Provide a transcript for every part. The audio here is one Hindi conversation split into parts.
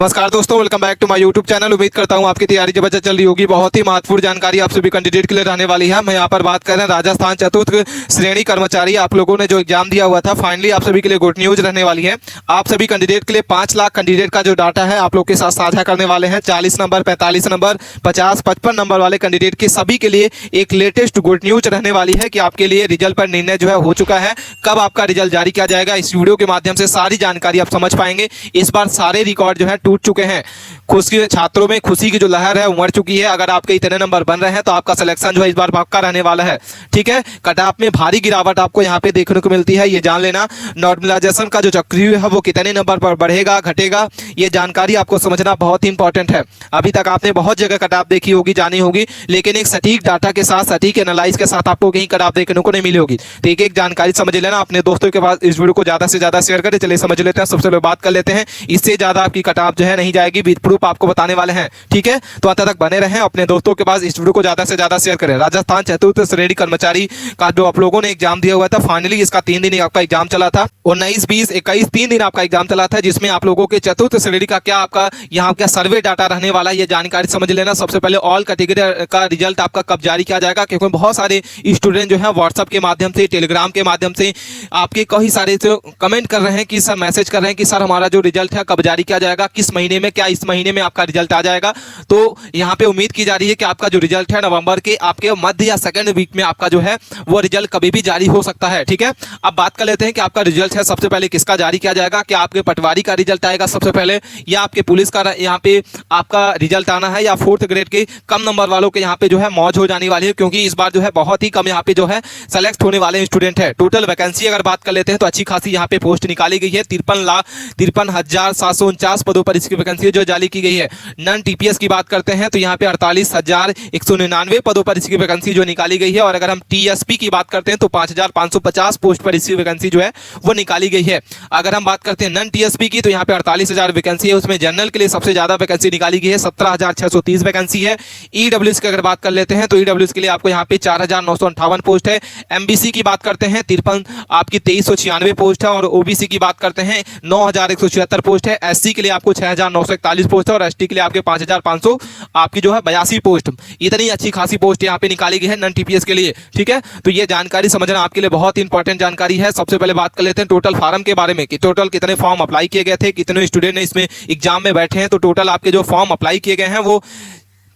नमस्कार दोस्तों, welcome back to my YouTube channel. उम्मीद करता हूं आपकी तैयारी जबरदस्त चल रही होगी। बहुत ही महत्वपूर्ण जानकारी आप सभी कैंडिडेट के लिए रहने वाली है। मैं यहां पर बात कर रहे हैं राजस्थान चतुर्थ श्रेणी कर्मचारी आप लोगों ने जो एग्जाम दिया हुआ था, फाइनली आप सभी के लिए गुड न्यूज रहने वाली है। आप सभी कैंडिडेट के लिए 5 लाख कैंडिडेट का जो डाटा है आप लोग के साथ साझा करने वाले हैं। 40 नंबर, 45 नंबर, 50, 55 नंबर वाले कैंडिडेट के सभी के लिए एक लेटेस्ट गुड न्यूज रहने वाली है कि आपके लिए रिजल्ट पर निर्णय जो है हो चुका है। कब आपका रिजल्ट जारी किया जाएगा, इस वीडियो के माध्यम से सारी जानकारी आप समझ पाएंगे। इस बार सारे रिकॉर्ड जो है टूट चुके हैं। खुशी छात्रों में खुशी की जो लहर है उमड़ चुकी है। अगर आपके इतने नंबर बन रहे हैं तो आपका सिलेक्शन जो है इस बार पक्का रहने वाला है। ठीक है, कट ऑफ में भारी गिरावट आपको यहाँ पे देखने को मिलती है, ये जान लेना। नॉर्मलाइजेशन का जो चक्रव्यूह है वो कितने नंबर पर बढ़ेगा घटेगा, ये जानकारी आपको समझना बहुत ही इंपॉर्टेंट है। अभी तक आपने बहुत जगह कट ऑफ देखी होगी, जानी होगी, लेकिन एक सटीक डाटा के साथ, सटीक एनालाइज के साथ आपको कहीं कट ऑफ देखने को नहीं मिली होगी। तो एक एक जानकारी समझ लेना। अपने दोस्तों के पास इस वीडियो को ज्यादा से ज्यादा शेयर करें। चलिए समझ लेते हैं, सबसे पहले बात कर लेते हैं। इससे ज्यादा आपकी कट ऑफ जो है नहीं जाएगी, विद प्रूफ आपको बताने वाले हैं। ठीक है, तो अंत तक बने रहें। अपने दोस्तों के पास इस वीडियो को ज्यादा से ज्यादा शेयर करें। राजस्थान चतुर्थ श्रेणी कर्मचारी का जो आप लोगों ने एग्जाम दिया हुआ था, फाइनली इसका 3 दिन आपका एग्जाम चला था। 19, 20, 21 3 दिन आपका एग्जाम चला था, जिसमें आप लोगों के चतुर्थ श्रेणी का क्या आपका यहाँ क्या सर्वे डाटा रहने वाला है, ये जानकारी समझ लेना। सबसे पहले ऑल कैटेगरी का रिजल्ट आपका कब जारी किया जाएगा, क्योंकि बहुत सारे स्टूडेंट जो है व्हाट्सएप के माध्यम से, टेलीग्राम के माध्यम से आपके कई सारे जो कमेंट कर रहे हैं कि सर, मैसेज कर रहे हैं कि सर हमारा जो रिजल्ट है कब जारी किया जाएगा, किस महीने में, क्या इस महीने में आपका रिजल्ट आ जाएगा। तो यहाँ पे उम्मीद की जा रही है कि आपका जो रिजल्ट है नवंबर के आपके मध्य या सेकंड वीक में आपका जो है वो रिजल्ट कभी भी जारी हो सकता है। ठीक है, अब बात कर लेते हैं कि आपका रिजल्ट है सबसे पहले किसका जारी किया जाएगा। क्या आपके पटवारी का रिजल्ट आएगा सबसे पहले, या आपके पुलिस का यहाँ पे आपका रिजल्ट आना है, या 4th ग्रेड के कम नंबर वालों के यहाँ पे जो है मौज हो जाने वाली है, क्योंकि इस बार जो है बहुत ही कम यहाँ पे जो है सेलेक्ट होने वाले स्टूडेंट है। टोटल वैकेंसी अगर बात कर लेते हैं तो अच्छी खासी यहाँ पे पोस्ट निकाली गई है। 53,53,749 पदों पर इसकी वैकेंसी जो जारी की गई है। नॉन टीपीएस की बात करते हैं तो यहाँ पे 48,199 पदों पर इसकी वैकेंसी जो निकाली गई है। और अगर हम टीएसपी की बात करते हैं तो 5,550 पोस्ट पर इसकी वैकेंसी जो है वो निकाली गई है। अगर हम बात करते हैं नॉन टीएसपी की तो यहाँ पे 48,000 वैकेंसी है। उसमें जनरल के लिए सबसे ज्यादा वैकेंसी निकाली गई है, 17,630 वैकेंसी है। ईडब्ल्यूएस की अगर बात कर लेते हैं तो ईडब्ल्यूएस के लिए आपको यहाँ पे 4,958 पोस्ट है। एमबीसी की बात करते हैं 53 आपकी 2396 पोस्ट है। और ओबीसी की बात करते हैं 9,176 पोस्ट है। एससी के लिए आपको 6,941 पोस्ट है। और एसटी के लिए आपके 5,500 आपकी जो है 82 पोस्ट। इतनी अच्छी खासी पोस्ट यहाँ पे निकाली गई है नॉन टीपीएस के लिए। ठीक है, तो ये जानकारी समझना आपके लिए बहुत इंपॉर्टेंट जानकारी है। सबसे पहले बात कर लेते हैं टोटल फार्म के बारे में कि टोटल कितने फॉर्म अप्लाई किए गए थे, कितने स्टूडेंट ने इसमें एग्जाम में बैठे हैं। तो टोटल आपके जो फॉर्म अप्लाई किए गए हैं वो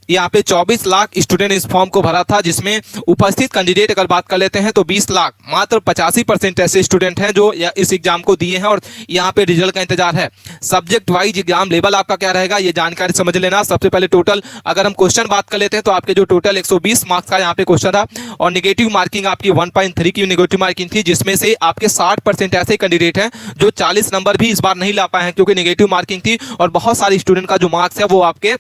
यहाँ पे 24 लाख स्टूडेंट इस फॉर्म को भरा था, जिसमें उपस्थित कैंडिडेट अगर बात कर लेते हैं तो 20 लाख, मात्र 85% ऐसे स्टूडेंट हैं जो इस एग्जाम को दिए हैं और यहाँ पे रिजल्ट का इंतजार है। सब्जेक्ट वाइज एग्जाम लेवल आपका क्या रहेगा, ये जानकारी समझ लेना। सबसे पहले टोटल अगर हम क्वेश्चन बात कर लेते हैं तो आपके जो टोटल 120 मार्क्स का यहाँ पे क्वेश्चन था, और नेगेटिव मार्किंग आपकी 1.3 की नेगेटिव मार्किंग थी, जिसमें से आपके 60% ऐसे कैंडिडेट हैं जो 40 नंबर भी इस बार नहीं ला पाए हैं, क्योंकि नेगेटिव मार्किंग थी। और बहुत सारे स्टूडेंट का जो मार्क्स है वो आपके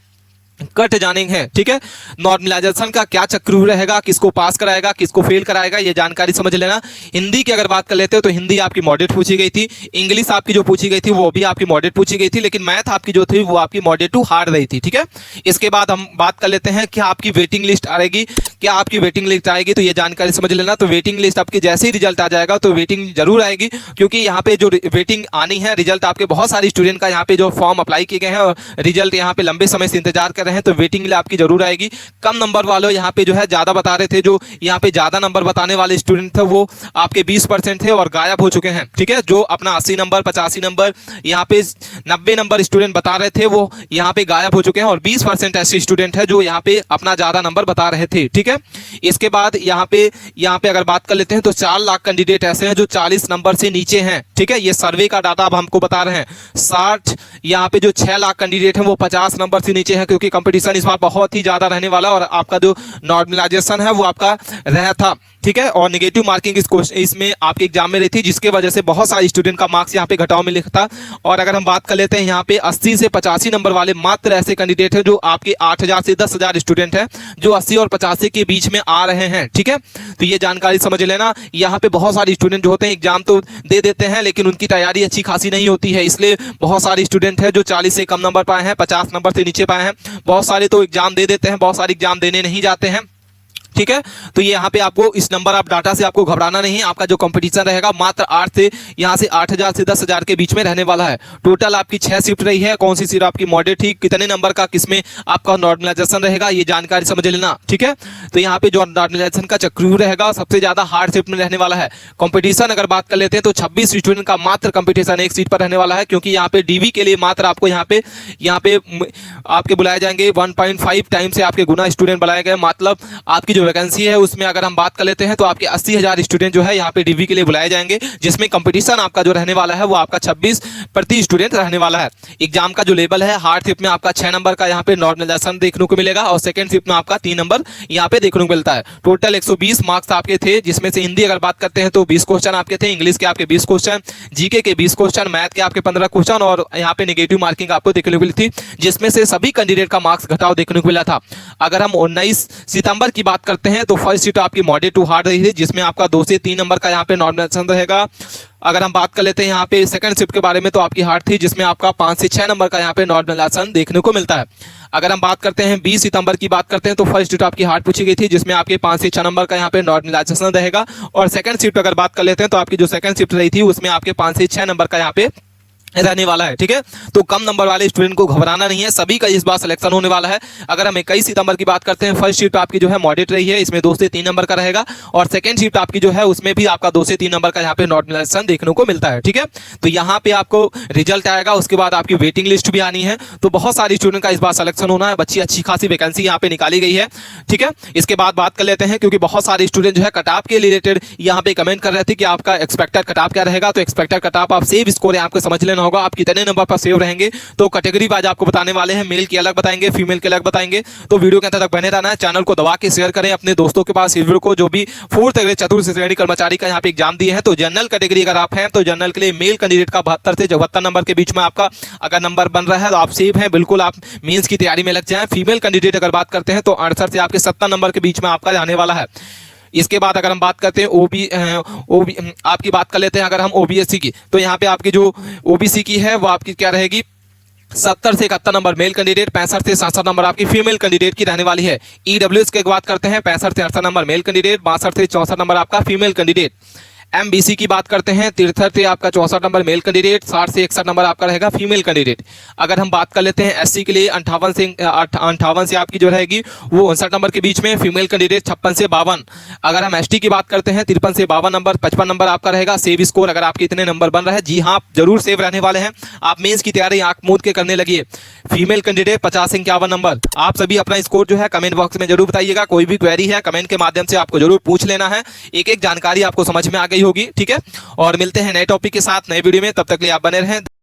कट जाने हैं। ठीक है, नॉर्मलाइजेशन का क्या चक्रव्यूह रहेगा, किसको पास कराएगा, किसको फेल कराएगा, ये जानकारी समझ लेना। हिंदी की अगर बात कर लेते हो तो हिंदी आपकी मॉडरेट पूछी गई थी। इंग्लिश आपकी जो पूछी गई थी वो भी आपकी मॉडरेट पूछी गई थी, लेकिन मैथ आपकी जो थी वो आपकी मॉडरेट टू हार्ड रही थी। ठीक है, इसके बाद हम बात कर लेते हैं क्या आपकी वेटिंग लिस्ट आएगी, क्या आपकी वेटिंग लिस्ट आएगी, तो ये जानकारी समझ लेना। तो वेटिंग लिस्ट आपकी जैसे ही रिजल्ट आ जाएगा तो वेटिंग जरूर आएगी, क्योंकि यहाँ पे जो वेटिंग आनी है, रिजल्ट आपके बहुत सारे स्टूडेंट का यहाँ पे जो फॉर्म अप्लाई किए गए हैं और रिजल्ट यहाँ पे लंबे समय से इंतजार कर रहे हैं, तो वेटिंग आपकी जरूर आएगी। कम नंबर वालों यहाँ पे जो है ज्यादा बता रहे थे, जो यहाँ पे ज्यादा नंबर बताने वाले स्टूडेंट थे वो आपके 20% थे और गायब हो चुके हैं। ठीक है, जो अपना 80 नंबर, 85 नंबर, यहाँ पे 90 नंबर स्टूडेंट बता रहे थे वो यहाँ पे गायब हो चुके हैं। और 20% ऐसे स्टूडेंट है जो यहाँ पे अपना ज्यादा नंबर बता रहे थे। ठीक है, इसके बाद यहाँ पे अगर बात कर लेते हैं तो 4 लाख कैंडिडेट ऐसे हैं जो 40 नंबर से नीचे हैं। ठीक है, ये सर्वे का डाटा अब हमको बता रहे हैं। 60 यहाँ पे जो 6 लाख कैंडिडेट हैं वो 50 नंबर से नीचे हैं, क्योंकि कंपटीशन इस बार बहुत ही ज्यादा रहने वाला और आपका जो नॉर्मलाइजेशन है वो आपका रहा था। ठीक है, और नेगेटिव मार्किंग इसमें आपके एग्जाम में रही थी, जिसके वजह से बहुत सारे स्टूडेंट का मार्क्स यहाँ पे घटाव में लिखा था। और अगर हम बात कर लेते हैं यहाँ पे 80 से 85 नंबर वाले मात्र ऐसे कैंडिडेट हैं जो आपके 8,000 से 10,000 स्टूडेंट हैं जो 80 और 85 के बीच में आ रहे हैं। ठीक है, तो ये जानकारी समझ लेना। यहाँ पे बहुत सारे स्टूडेंट जो होते हैं एग्जाम तो दे देते हैं, लेकिन उनकी तैयारी अच्छी खासी नहीं होती है, इसलिए बहुत सारे स्टूडेंट हैं जो 40 से कम नंबर पाए हैं, 50 नंबर से नीचे पाए हैं। बहुत सारे तो एग्जाम दे देते हैं, बहुत सारे एग्जाम देने नहीं जाते हैं। ठीक है। तो ये यहाँ पे आपको इस नंबर ऑफ डाटा से आपको घबराना नहीं है। आपका जो कंपटीशन रहेगा मात्र 8 से यहाँ से 8,000 से 10,000 के बीच में रहने वाला है। टोटल आपकी 6 शिफ्ट रही है। कौन सी शिफ्ट आपकी मॉडरेट थी, कितने नंबर का किसमें आपका नॉर्मलाइजेशन रहेगा, ये जानकारी समझ लेना, ठीक है। तो यहाँ पे जो नॉर्मलाइजेशन का चक्र रहेगा सबसे ज्यादा हार्ड शिफ्ट में रहने वाला है। कंपटीशन अगर बात कर लेते हैं तो 26 स्टूडेंट का मात्र कंपटीशन एक सीट पर रहने वाला है, क्योंकि यहाँ पे डीवी के लिए मात्र आपको यहाँ पे आपके बुलाए जाएंगे 1.5 टाइम से आपके गुना स्टूडेंट बुलाए गए। मतलब आपकी जो वैकेंसी है उसमें अगर हम बात कर लेते हैं तो आपके 80,000 स्टूडेंट जो है यहाँ पे डीवी के लिए बुलाए जाएंगे, जिसमें कंपटीशन आपका जो रहने वाला है वो आपका 26 प्रति स्टूडेंट रहने वाला है। एग्जाम का जो लेवल है हार्ड शिफ्ट में आपका 6 नंबर का यहाँ पे नॉर्मलाइजेशन देखने को मिलेगा और सेकंड शिफ्ट में आपका 3 नंबर यहाँ पे देखने को मिलता है। टोटल 120 मार्क्स आपके थे, जिसमें से हिंदी अगर बात करते हैं तो 20 क्वेश्चन आपके थे, इंग्लिश के आपके 20 क्वेश्चन, जीके के 20 क्वेश्चन, मैथ के आपके 15 क्वेश्चन और यहाँ पे नेगेटिव मार्किंग आपको देखने को मिली थी, जिसमें से सभी कैंडिडेट का मार्क्स घटाव देखने को मिला था। अगर हम 19 सितंबर की बात करते हैं तो फर्स्ट शिफ्ट आपकी मॉडरेट टू हार्ड रही थी, जिसमें आपका 2 से 3 नंबर का यहाँ पे नॉर्मलाइजेशन रहेगा। अगर हम बात कर लेते हैं यहाँ पे सेकंड शिफ्ट के बारे में तो आपकी हार्ड थी, जिसमें आपका 5 से 6 नंबर का यहाँ पे नॉर्मलाइजेशन देखने को मिलता है। अगर हम बात करते हैं 20 सितंबर की बात करते हैं तो फर्स्ट शिफ्ट आपकी हार्ड पूछी गई थी, जिसमें आपके 5 से 6 नंबर का यहाँ पे नॉर्मलाइजेशन रहेगा। और सेकंड शिफ्ट अगर बात कर लेते हैं तो आपकी जो सेकंड शिफ्ट रही थी उसमें आपके 5 से 6 नंबर का यहाँ पे रहने वाला है, ठीक है। तो कम नंबर वाले स्टूडेंट को घबराना नहीं है, सभी का इस बार सिलेक्शन होने वाला है। अगर हम 21 सितंबर की बात करते हैं, फर्स्ट शिफ्ट आपकी जो है मॉडरेट रही है, इसमें 2 से 3 नंबर का रहेगा और सेकंड शिफ्ट आपकी जो है उसमें भी आपका 2 से 3 नंबर का यहाँ पे नॉर्मलाइजेशन देखने को मिलता है, ठीक है। तो यहाँ पे आपको रिजल्ट आएगा, उसके बाद आपकी वेटिंग लिस्ट भी आनी है। तो बहुत सारे स्टूडेंट का इस बार सिलेक्शन होना है, अच्छी खासी वैकेंसी यहाँ पे निकाली गई है, ठीक है। इसके बाद बात कर लेते हैं, क्योंकि बहुत सारे स्टूडेंट जो है कट ऑफ के रिलेटेड यहाँ पे कमेंट कर रहे थे कि आपका एक्सपेक्टेड कट ऑफ क्या रहेगा। तो एक्सपेक्टेड कट ऑफ आप सेव स्कोर आपको समझ लेना होगा, आप कितने नंबर पर सेव रहेंगे। तो कैटेगरी वाइज आपको बताने वाले हैं, मेल की अलग बताएंगे, फीमेल के अलग बताएंगे। तो वीडियो के अंत तक बने रहना है, चैनल को दबा के शेयर करें अपने दोस्तों के पास इस वीडियो को, जो भी 4th ग्रेड चतुर्थ श्रेणी कर्मचारी का यहाँ पे एग्जाम दिए हैं। तो जनरल कैटेगरी अगर आप हैं तो जनरल के लिए मेल कैंडिडेट का 72 से 74 नंबर के बीच में आपका अगर नंबर बन रहा है तो आप सेव हैं, बिल्कुल आप मेंस की तैयारी में लग जाएं। फीमेल कैंडिडेट अगर बात करते हैं तो 68 से आपके 70 नंबर के बीच में आपका जाने वाला है। इसके बाद अगर हम बात करते हैं ओबी आपकी बात कर लेते हैं अगर हम ओबीएससी की, तो यहाँ पे आपकी जो ओबीसी की है वो आपकी क्या रहेगी, 70 से 71 नंबर मेल कैंडिडेट, 65 से 67 नंबर आपकी फीमेल कैंडिडेट की रहने वाली है। ईडब्ल्यूएस की बात करते हैं 65 से 68 नंबर मेल कैंडिडेट, 62 से 64 नंबर आपका फीमेल कैंडिडेट। एमबीसी की बात करते हैं 63 से आपका 64 नंबर मेल कैंडिडेट, 60 से 61 नंबर आपका रहेगा फीमेल कैंडिडेट। अगर हम बात कर लेते हैं एससी के लिए 58 से आपकी जो रहेगी वो 59 नंबर के बीच में, फीमेल कैंडिडेट 56 से 52। अगर हम एसटी की बात करते हैं 53 से 52 नंबर, 55 नंबर आपका रहेगा सेव स्कोर। अगर आपके इतने नंबर बन रहा है, जी हाँ जरूर सेव रहने वाले हैं, आप मेंस की तैयारी आंख मूंद के करने लगिए। फीमेल कैंडिडेट 50 से 51 नंबर। आप सभी अपना स्कोर जो है कमेंट बॉक्स में जरूर बताइएगा, कोई भी क्वेरी है कमेंट के माध्यम से आपको जरूर पूछ लेना है, एक एक जानकारी आपको समझ में आ गई होगी, ठीक है। और मिलते हैं नए टॉपिक के साथ नए वीडियो में, तब तक के लिए आप बने रहें।